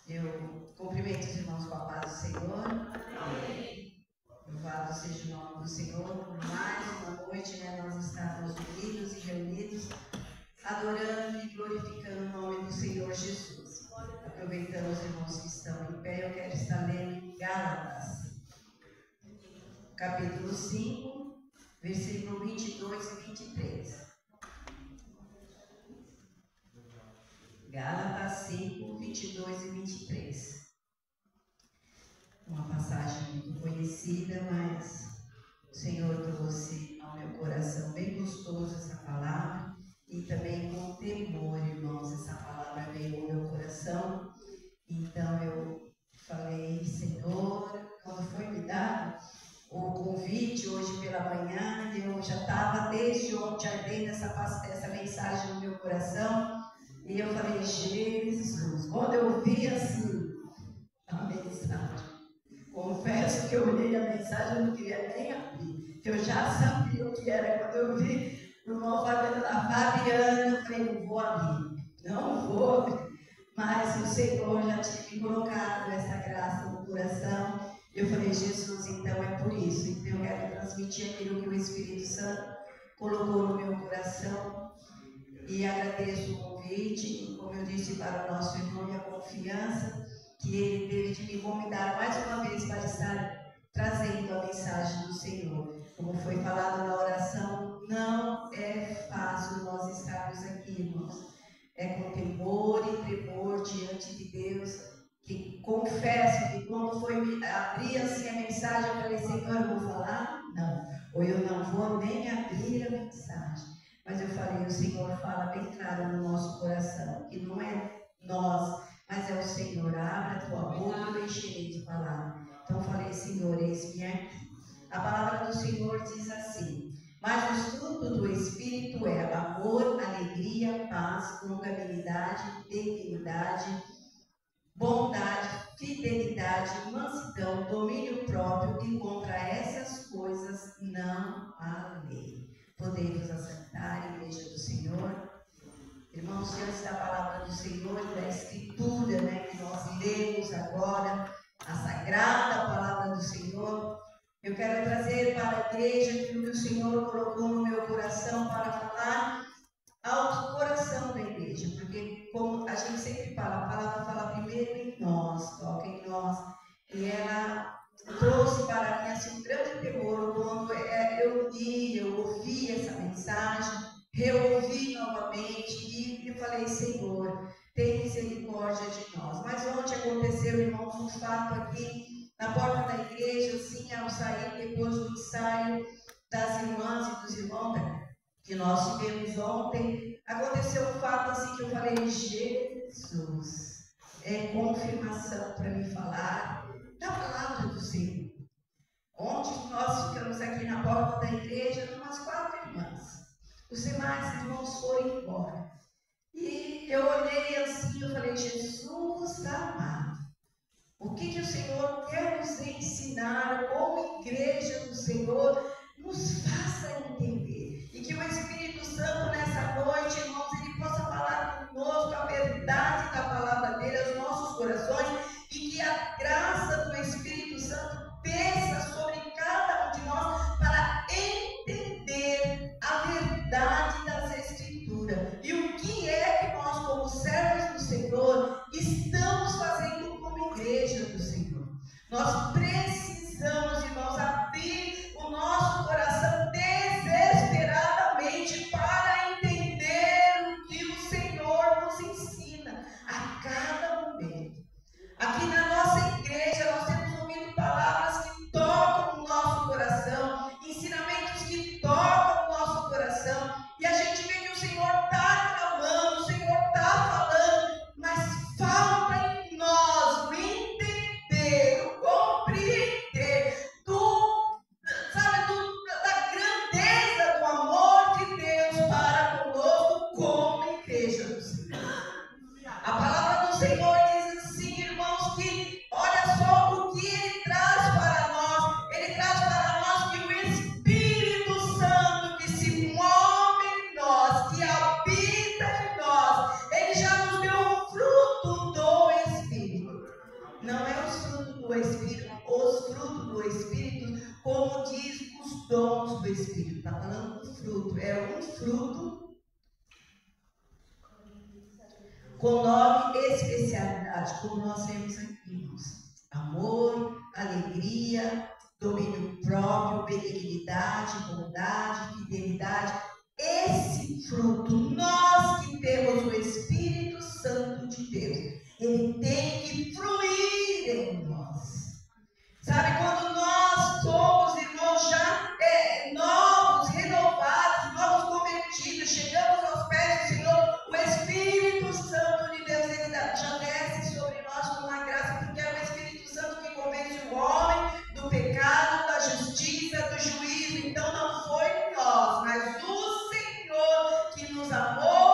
Eu cumprimento os irmãos com a paz do Senhor. Amém. Louvado seja o nome do Senhor por mais uma noite, nós estamos unidos e reunidos, adorando e glorificando o nome do Senhor Jesus. Aproveitando os irmãos que estão em pé, eu quero estar lendo em Gálatas, capítulo 5, versículo 22 e 23. Gálatas 5, 22 e 23. Uma passagem muito conhecida, mas o Senhor trouxe ao meu coração bem gostoso essa palavra e também com temor, irmãos, essa palavra veio ao meu coração. Então eu falei, Senhor, quando foi me dado o convite hoje pela manhã, eu já estava desde ontem ardendo essa mensagem no meu coração. E eu falei, Jesus, quando eu vi assim a mensagem, confesso que eu olhei a mensagem, eu não queria nem abrir, que eu já sabia o que era. Quando eu vi o irmão Fabiano, eu falei, não vou abrir, não vou abrir. Mas o Senhor já tinha me colocado essa graça no coração. Eu falei, Jesus, então é por isso. Então eu quero transmitir aquilo que o Espírito Santo colocou no meu coração. E agradeço o convite, como eu disse para o nosso irmão, e a confiança que ele teve de me convidar mais uma vez para estar trazendo a mensagem do Senhor. Como foi falado na oração, não é fácil nós estarmos aqui, irmãos. É com temor e tremor diante de Deus, que confesso que quando foi abrir assim a mensagem, eu falei, Senhor, eu vou falar? Não. Ou eu não vou nem abrir a mensagem. Mas eu falei, o Senhor fala bem claro no nosso coração, que não é nós, mas é o Senhor. Abra a tua boca e eu encherei de palavra. Então eu falei, Senhor, eis-me aqui. A palavra do Senhor diz assim, mas o fruto do Espírito é amor, alegria, paz, longanimidade, benignidade, bondade, fidelidade, mansidão, domínio próprio, e contra essas coisas não há lei. Podemos assentar, igreja do Senhor. Irmãos, diante da palavra do Senhor e da Escritura, que nós lemos agora, a sagrada palavra do Senhor, eu quero trazer para a igreja aquilo que o Senhor colocou no meu coração para falar ao coração da igreja, porque como a gente sempre fala, a palavra fala primeiro em nós, toca em nós, e ela trouxe para mim assim, um grande temor quando eu li, eu ouvi essa mensagem, reouvi novamente e falei, Senhor, tem misericórdia de nós. Mas ontem aconteceu, irmãos, um fato aqui na porta da igreja, assim, ao sair depois do ensaio, aniversário das irmãs e dos irmãos que nós tivemos ontem, aconteceu um fato assim que eu falei, Jesus, é confirmação para me falar da palavra do Senhor. Ontem nós ficamos aqui na porta da igreja com umas 4 irmãs. Os demais irmãos foram embora. E eu olhei assim, eu falei, Jesus amado, o que o Senhor quer nos ensinar como igreja do Senhor, nos faça entender. E que o Espírito Santo nessa noite, irmãos, ele possa falar conosco a verdade da palavra dele aos nossos corações e que a graça do Espírito Santo desça sobre cada um de nós para entender a verdade das Escrituras. E o que é que nós, como servos do Senhor, estamos fazendo como igreja do Senhor. Nós precisamos, irmãos, abrir o nosso coração desesperadamente para entender o que o Senhor nos ensina a cada momento. Aqui na nossa igreja nós temos ouvido palavras que tocam o nosso coração, ensinamentos que tocam o nosso coração, e a gente vê que o Senhor está clamando, o Senhor está falando, mas falta em nós o entender, o compreender da grandeza do amor de Deus para conosco como igreja do Senhor. A palavra do Senhor diz assim, irmãos, que olha só o que Ele traz para nós. Ele traz para nós que o Espírito Santo que se move em nós, que habita em nós, Ele já nos deu o fruto do Espírito. Não é os frutos do Espírito, os frutos do Espírito, como diz os dons do Espírito. Está falando do fruto. É um fruto com 9 especialidades, como nós vemos aqui, irmãos. Amor, alegria, domínio próprio, benignidade, bondade, fidelidade. Esse fruto, nós que temos o Espírito Santo de Deus, ele tem que fluir em nós. Sabe, quando nós somos, irmãos, já novos, renovados, novos convertidos, chegamos aos pés do Senhor, o Espírito Santo de Deus, ele já desce sobre nós com uma graça, porque é o Espírito Santo que convence o homem do pecado, da justiça, do juízo. Então não foi nós, mas o Senhor que nos amou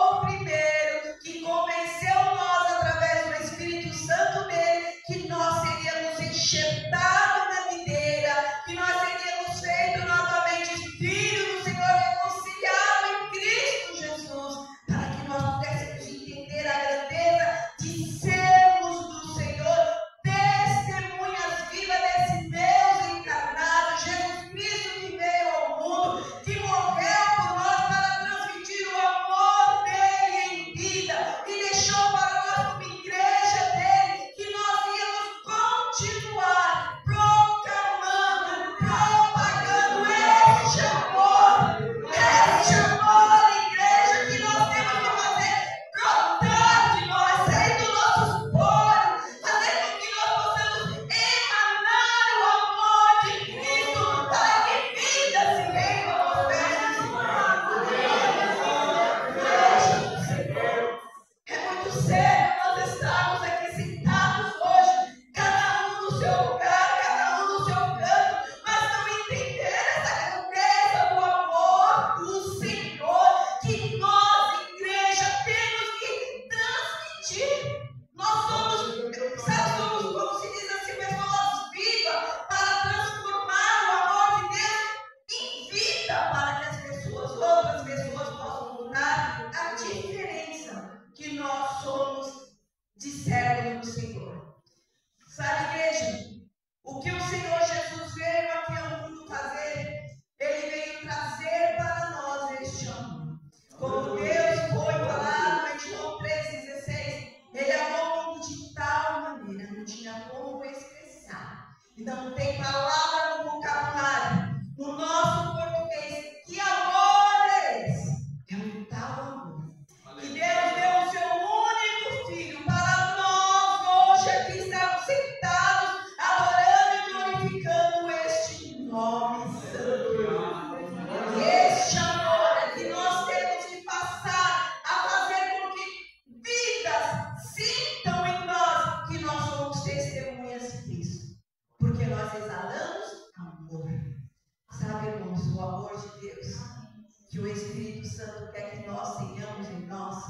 Santo quer que nós tenhamos em nós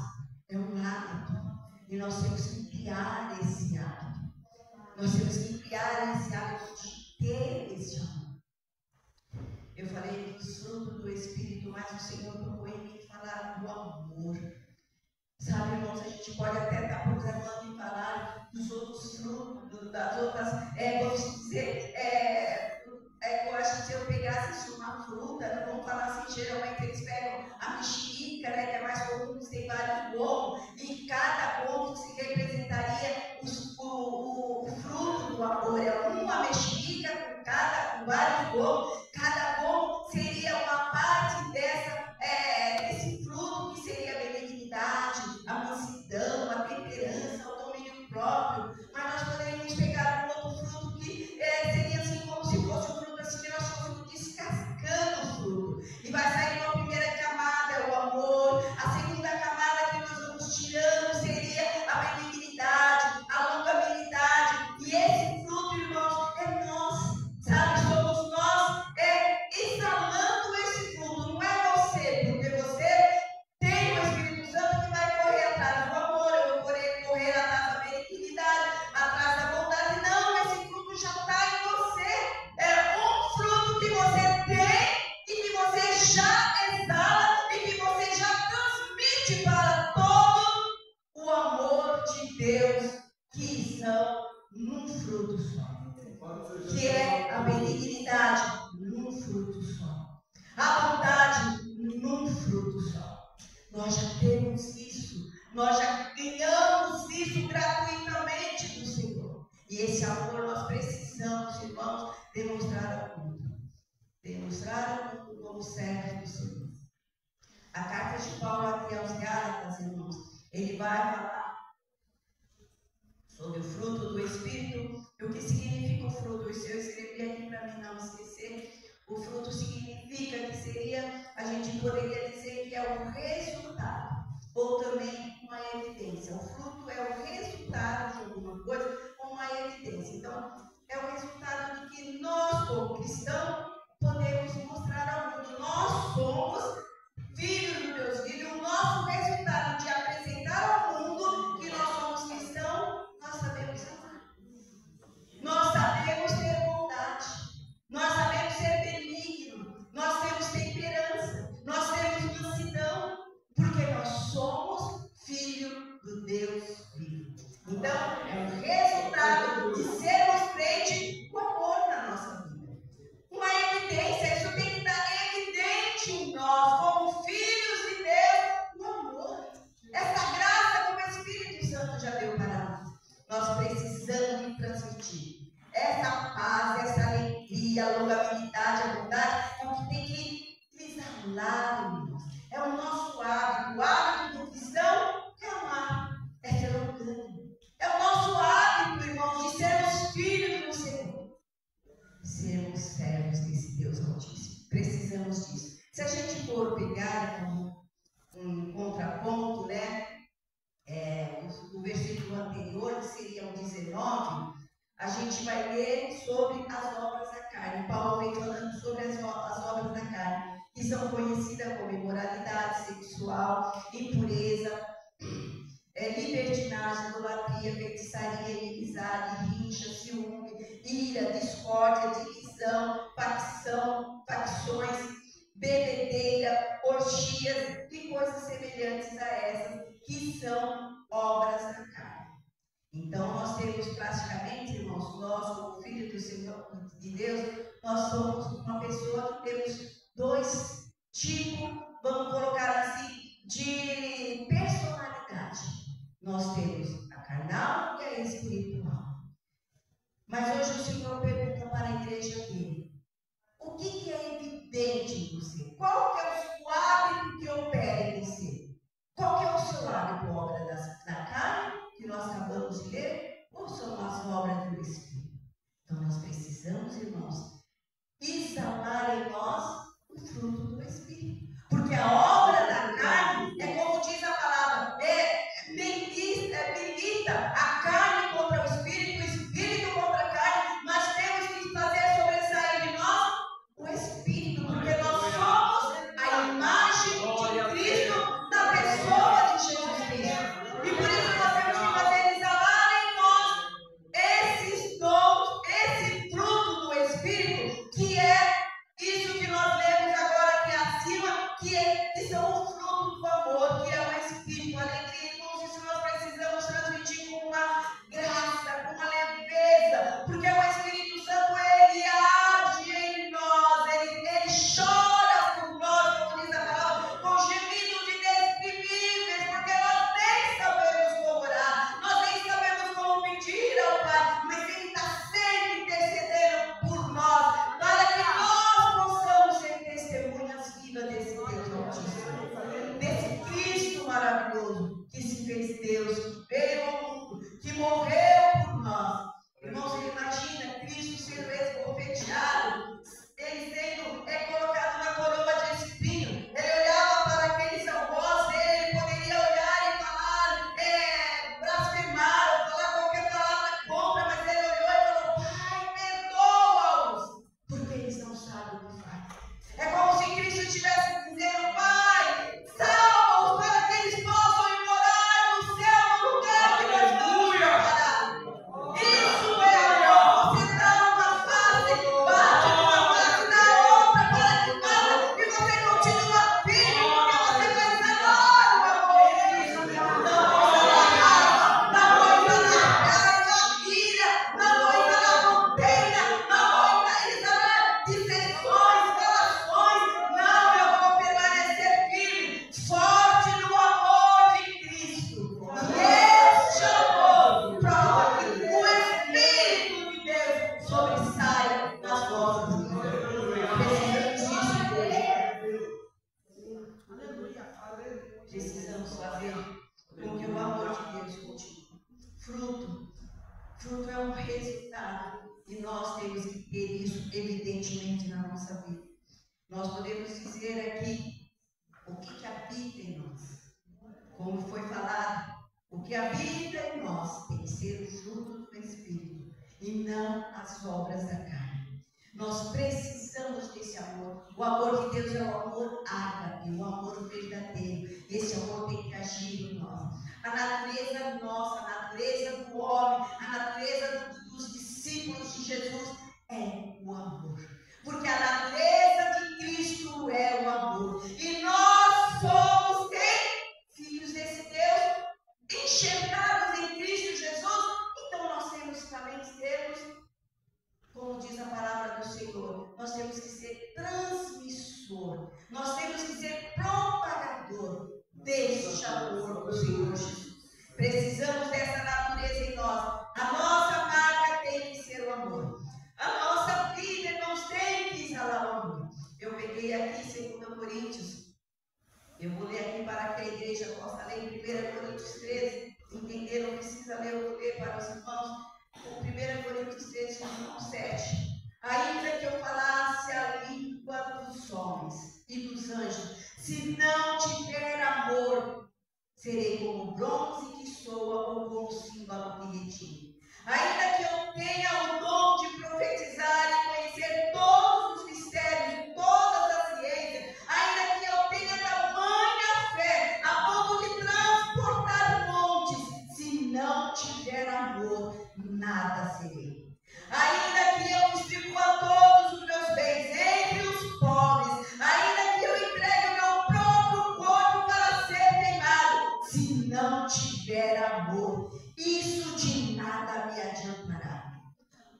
é um hábito. E nós temos que criar esse hábito. Nós temos que criar esse hábito de ter esse amor. Eu falei dos frutos do Espírito, mas o Senhor tocou em mim falar do amor. Sabe, irmãos, a gente pode até estar programando e falar dos outros frutos, das outras, vamos dizer, eu acho que se eu pegasse uma fruta, não vamos falar assim, geralmente eles pegam a mexerica, né, que é mais comum, tem vários gomos, e cada gomo se representaria o fruto do amor. É uma mexerica com vários gomos, cada gomo seria uma parte desse fruto que seria a benignidade, a mansidão, a temperança, o domínio próprio. Mas nós poderíamos pegar um outro fruto que seria assim como se fosse um fruto assim que nós fôssemos descascando o fruto. E vai sair uma primeira camada, o amor. A segunda camada que nós vamos tirando seria a benignidade, a longanimidade. E esse fruto, irmãos, é nós. Sabe, somos nós exalando esse fruto. Não é você, porque você tem o Espírito Santo que vai correr atrás do amor, eu vou correr atrás da benignidade, atrás da bondade. Não, esse fruto já está em você. É um fruto que você tem e que você já exala e que você já transmite para todo o amor de Deus, que são num fruto só. Que é a benignidade num fruto só. A bondade num fruto só. Nós já temos isso. Nós já ganhamos isso gratuitamente do Senhor. E esse amor nós precisamos, irmãos, demonstrar ao mundo. Demonstrar ao mundo como servos do Senhor. A carta de Paulo aqui aos Gálatas, irmãos, ele vai falar sobre o fruto do Espírito. E o que significa o fruto? Eu escrevi aqui para mim não esquecer. O fruto significa que seria, a gente poderia dizer que é o resultado, ou também uma evidência. O fruto é o resultado de alguma coisa, ou uma evidência. Então, é o resultado de que nós, como cristãos, podemos mostrar ao mundo. Nós somos filhos do Deus vivo. O nosso resultado de apresentar ao mundo que nós somos cristãos, nós sabemos amar. Nós sabemos ter bondade. Nós sabemos ser benigno. Nós temos temperança. Nós temos mansidão. Porque nós somos filhos do Deus vivo. Então, é o resultado de sermos crentes com amor na nossa vida. Uma evidência, isso tem que estar evidente em nós, como filhos de Deus, o amor. Essa graça que o Espírito Santo já deu para nós. Nós precisamos de transmitir. Essa paz, essa alegria, a longanimidade, a bondade, é o que tem que exalar em nós. É o nosso hábito. O hábito do cristão é amar, é ser orgânico. É o nosso hábito, irmãos, de sermos filhos do Senhor. Sermos servos desse Deus Altíssimo. Precisamos disso. Se a gente for pegar como um contraponto, né? O versículo anterior, que seria o 19, a gente vai ler sobre as obras da carne. Paulo vem falando sobre as obras da carne, que são conhecidas como imoralidade sexual, impureza, libertinagem, idolatria, feitiçaria, inimizade, rincha, ciúme, ira, discórdia, divisão, facções, bebedeira, orgias e coisas semelhantes a essas, que são obras da carne. Então, nós temos praticamente, irmãos, nós, como filhos do Senhor, de Deus, nós somos uma pessoa que temos dois tipos, vamos colocar assim, de personalidade. Nós temos a carnal e a espiritual. Mas hoje o Senhor pergunta para a igreja dele: o que é evidente em você? Qual que é o hábito que opera em você? Qual que é o seu hábito? Obra da carne, que nós acabamos de ler, ou são as obras do Espírito? Então nós precisamos, irmãos, exalar em nós o fruto do Espírito. Porque a obra da carne é como diz a palavra, milita a carne contra o Espírito contra a carne, mas temos que fazer sobressair de nós o Espírito, porque nós somos a imagem de sabe o que faz. É como se Cristo estivesse dizendo: Pai, salva-os para que eles possam ir morar no céu, no lugar que nós vamos preparar. Isso é amor. Você dá uma face, bate uma face na outra para que cada e você continua firme, porque você vai sanar o amor de Cristo. Não vou exalar a ira, não vou exalar a contenda, não vou exalar dissensões, relações. Não, eu vou permanecer firme, forte no amor de Cristo. E este amor prova que o Espírito de Deus sobressai nas vossas vidas. Precisamos disso, Deus. Precisamos fazer com que o amor de Deus continue. Fruto é um resultado e nós temos que ter isso evidentemente na nossa vida. Nós podemos dizer aqui o que habita em nós. Como foi falado, o que habita em nós tem que ser o fruto do Espírito e não as obras da carne. Nós precisamos desse amor. O amor de Deus é o amor ágape, o amor verdadeiro. Esse amor tem que agir em nós. A natureza nossa, a natureza do homem, a natureza dos discípulos de Jesus é o amor. Porque a natureza de Cristo é o amor. E nós somos quem? Filhos desse Deus, enxergados em Cristo Jesus. Então nós temos também que sermos, como diz a palavra do Senhor, nós temos que ser transmissor. Nós temos que ser propagador deste amor do Senhor Jesus. Precisamos dessa natureza em nós. A nossa marca tem que ser o amor. A nossa vida, irmãos, tem que exalar o amor. Eu peguei aqui 2 Coríntios. Eu vou ler aqui para que a igreja possa ler em 1 Coríntios 13. Entender, não precisa ler, eu vou ler para os irmãos. 1 Coríntios 13, 1 ao 7. Ainda que eu falasse a língua dos homens e dos anjos, se não tiver amor, serei como bronze que soa ou como símbolo que retine. Ainda que eu tenha o dom de profetizar e conhecer todos os mistérios, todas as ciências, ainda que eu tenha tamanha fé, a ponto de transportar montes, se não tiver amor, nada serei. Ainda que eu distribua todos os meus bens entre os pobres, ainda que eu entregue o meu próprio corpo para ser queimado, se não tiver amor, isso de nada me adiantará.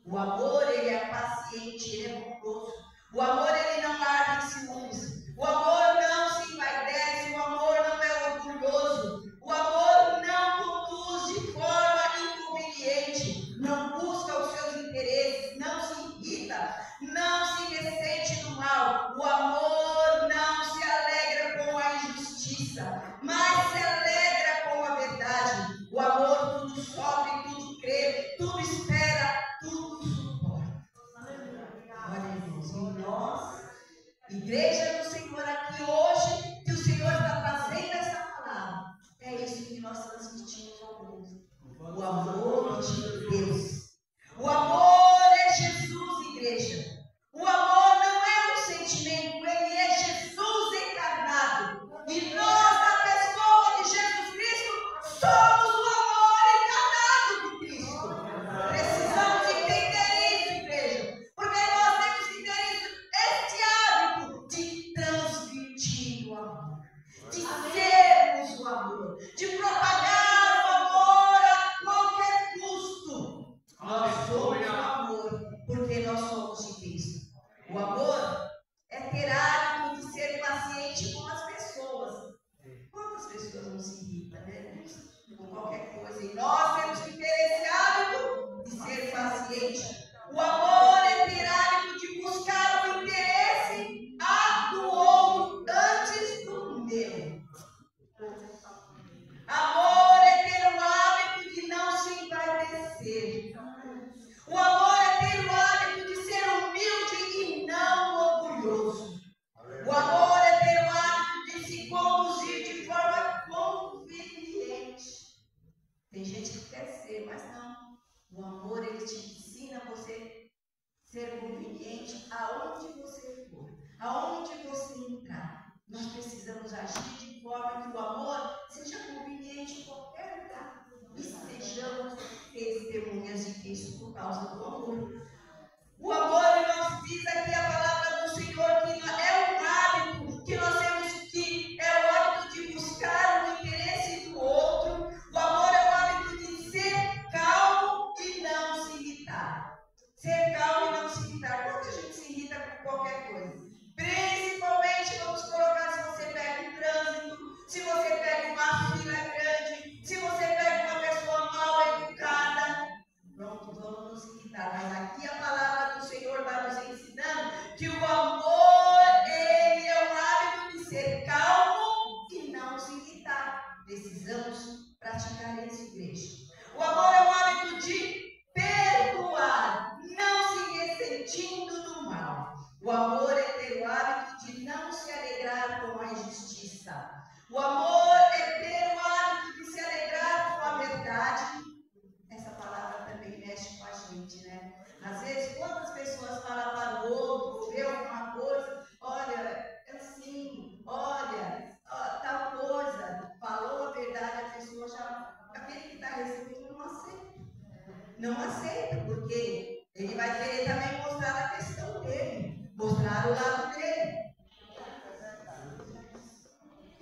O amor, ele é paciente, ele é bondoso. O amor, ele não arde em ciúmes. O amor não se envaidece. O amor não é orgulhoso. O amor não conduz de forma inconveniente. Não busca os seus interesses. Não se irrita. Não se ressente do mal. O amor não se alegra com a injustiça, mas se alegra com a verdade. O amor tudo sofre, tudo crê, tudo espera, tudo suporta. Olha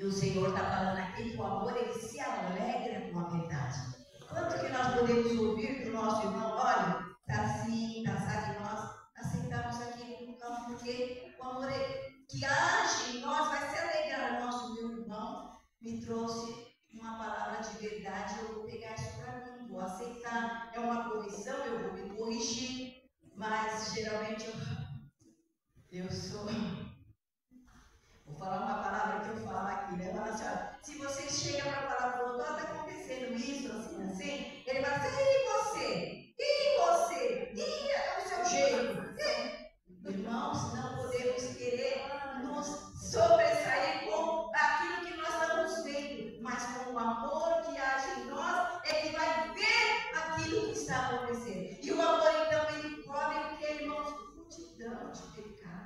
E o Senhor está falando aqui que o amor, ele se alegra com a verdade. Quanto que nós podemos ouvir do nosso irmão, olha, está assim, está assado, e nós aceitamos aquilo porque o amor que age em nós vai se alegrar. O nosso meu irmão me trouxe uma palavra de verdade, eu vou pegar isso para mim, vou aceitar. É uma correção, eu vou me corrigir, mas geralmente eu sou... Vou falar uma palavra que eu falo aqui, né? Fala assim, ó, se você chega para falar para o outro, está acontecendo isso, assim, ele vai dizer, e você? E você? E é o seu jeito? Irmãos, não podemos querer nos sobressair com aquilo que nós estamos vendo, mas com o amor que age em nós, é que vai ver aquilo que está acontecendo. E o amor, então, ele cobre o que, irmãos? Multidão de pecado.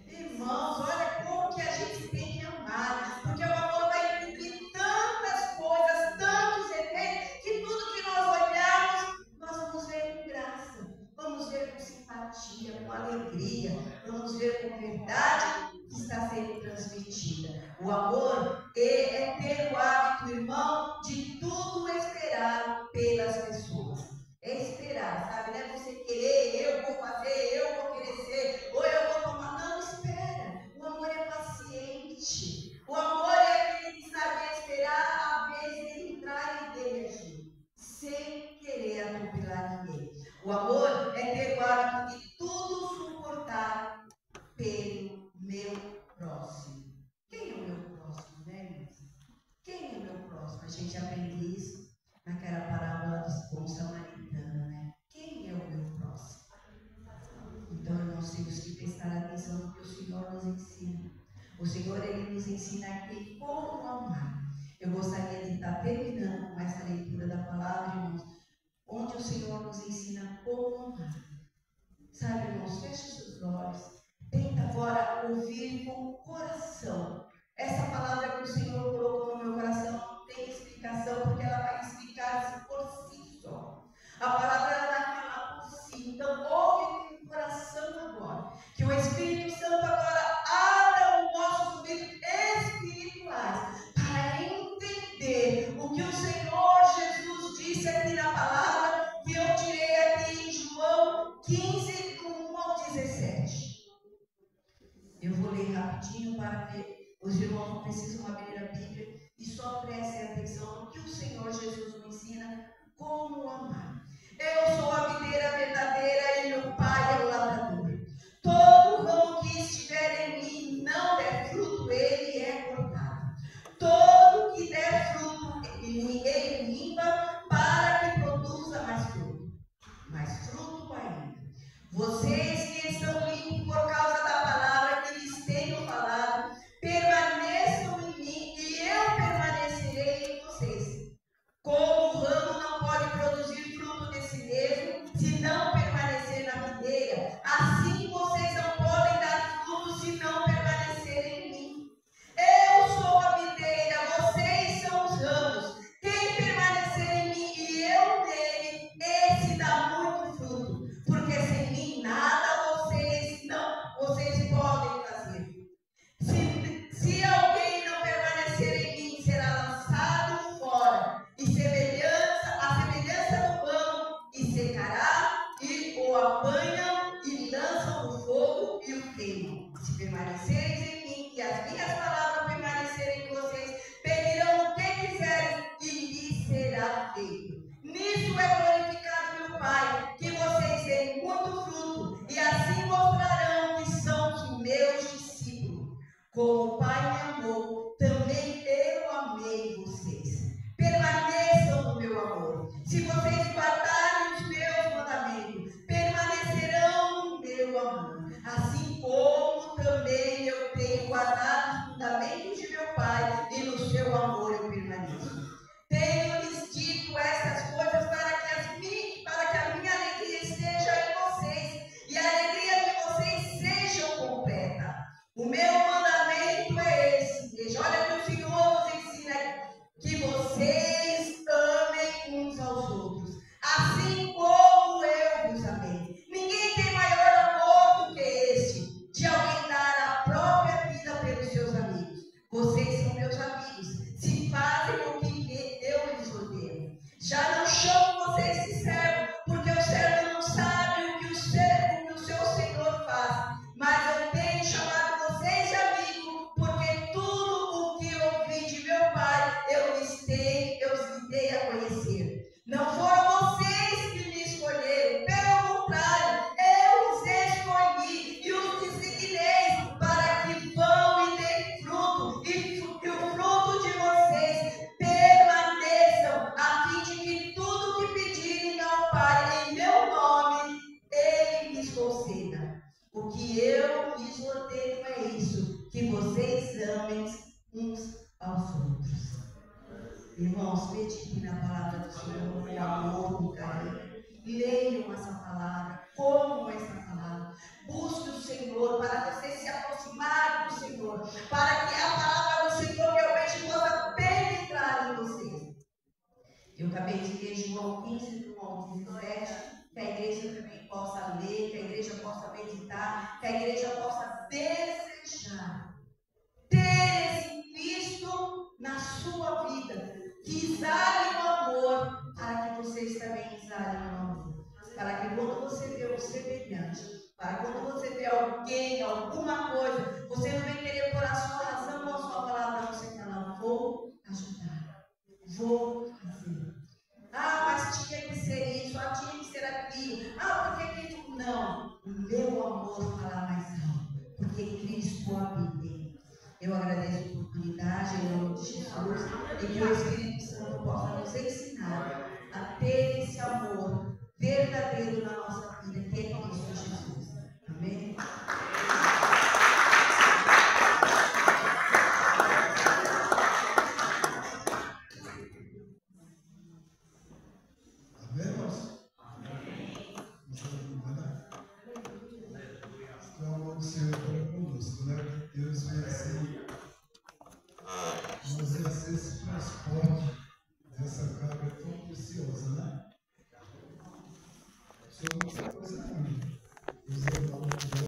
Irmãos, olha como que a gente tem que amar, porque o amor vai encobrir tantas coisas, tantos efeitos, que tudo que nós olharmos, nós vamos ver com graça, vamos ver com simpatia, com alegria, vamos ver com verdade que está sendo transmitida. O amor é ter o hábito, irmão, de tudo esperar pelas pessoas. É esperar, sabe? Não é você querer, eu vou fazer, eu vou querer ser, ou eu vou tomar. Não, espera. O amor é paciente. O amor é aquele que sabe esperar a vez dele entrar e dele agir, sem querer atropelar ninguém. O amor é ter o hábito de tudo suportar pelo meu próximo. Quem é o meu próximo, né, irmãos? Quem é o meu próximo? A gente aprende isso naquela parábola do bom samaritano, né? Quem é o meu próximo? Então, nós temos que prestar atenção no que o Senhor nos ensina. O Senhor, ele nos ensina aqui como amar. Eu gostaria de estar terminando com essa leitura da palavra, irmãos, onde o Senhor nos ensina como amar. Sabe, irmãos, feche os seus olhos. Tenta agora ouvir com o coração. Essa palavra que o Senhor colocou no meu coração não tem explicação, porque ela vai explicar-se por si só. A palavra ela vai falar por si. Então, ouve com o coração agora. Que o Espírito Santo agora abra os nossos ouvidos espirituais para entender o que o Senhor Jesus disse aqui na palavra, que eu tirei aqui em João 15, do 1 ao 17. Eu vou ler rapidinho para ver. Os irmãos não precisam abrir a Bíblia e só prestem atenção no que o Senhor Jesus nos ensina como amar. Eu sou a videira verdadeira e meu Pai é o lavrador. Todo ramo que estiver em mim não der fruto, ele é cortado. Todo que der fruto, ele limpa para que produza mais fruto ainda. Vocês que estão limpos por causa da palavra que lhes tenho falado, permaneçam em mim e eu permanecerei em vocês. Como o ramo não pode produzir fruto de si mesmo, se não permanecer na videira, assim vocês não podem dar fruto se não permanecerem em mim. Eu sou a videira, vocês são os ramos. Quem permanecer em mim e eu nele, esse dá muito fruto, porque sem mim nada vocês podem fazer. Se alguém não permanecer em mim, será lançado fora, e a semelhança do pão, e secará, e o apanham, e lançam no fogo, e o queimam. Se permanecereis em mim, e as minhas palavras permanecerem em vocês, pedirão o que quiserem, e lhes será feito. Nisso é glorificado meu Pai, que vocês deem muito fruto, e assim mostrarão que são os meus discípulos. Como o Pai me amou, também eu amei vocês. Permaneçam no meu amor. Se vocês guardarem os meus mandamentos, permanecerão no meu amor. Assim como também eu tenho guardado os mandamentos de meu Pai, e no seu amor eu permaneço. Tenho-lhes dito essas coisas para que a minha alegria esteja em vocês, e a alegria de vocês seja completa. O meu mandamento é esse, igreja. Olha que o Senhor nos ensina que vocês amem uns aos outros, assim como eu vos amei. Ninguém tem maior amor do que esse, de alguém dar a própria vida pelos seus amigos. Vocês são meus que vocês amem uns aos outros. Irmãos, meditem na palavra do Senhor com amor, com carinho. Leiam essa palavra, comam essa palavra. Busque o Senhor para você se aproximar do Senhor, para que a palavra do Senhor realmente possa penetrar em vocês. Eu acabei de ler João 15, João 17, que a igreja também possa ler, que a igreja possa meditar, que a igreja possa desejar ter esse Cristo na sua vida, que exale o amor, para que vocês também exalem o amor, para que quando você vê um semelhante, para quando você vê alguém, alguma coisa, você não vai querer pôr a sua razão ou a sua palavra, você fala, vou ajudar, vou fazer. Ah, mas tinha que ser isso, ah, tinha que ser aquilo, ah, porque Cristo não. O meu amor fala mais alto, porque Cristo habita em mim. Eu agradeço a oportunidade em nome de Jesus e que o Espírito Santo possa nos ensinar a ter esse amor verdadeiro na nossa vida, que é Cristo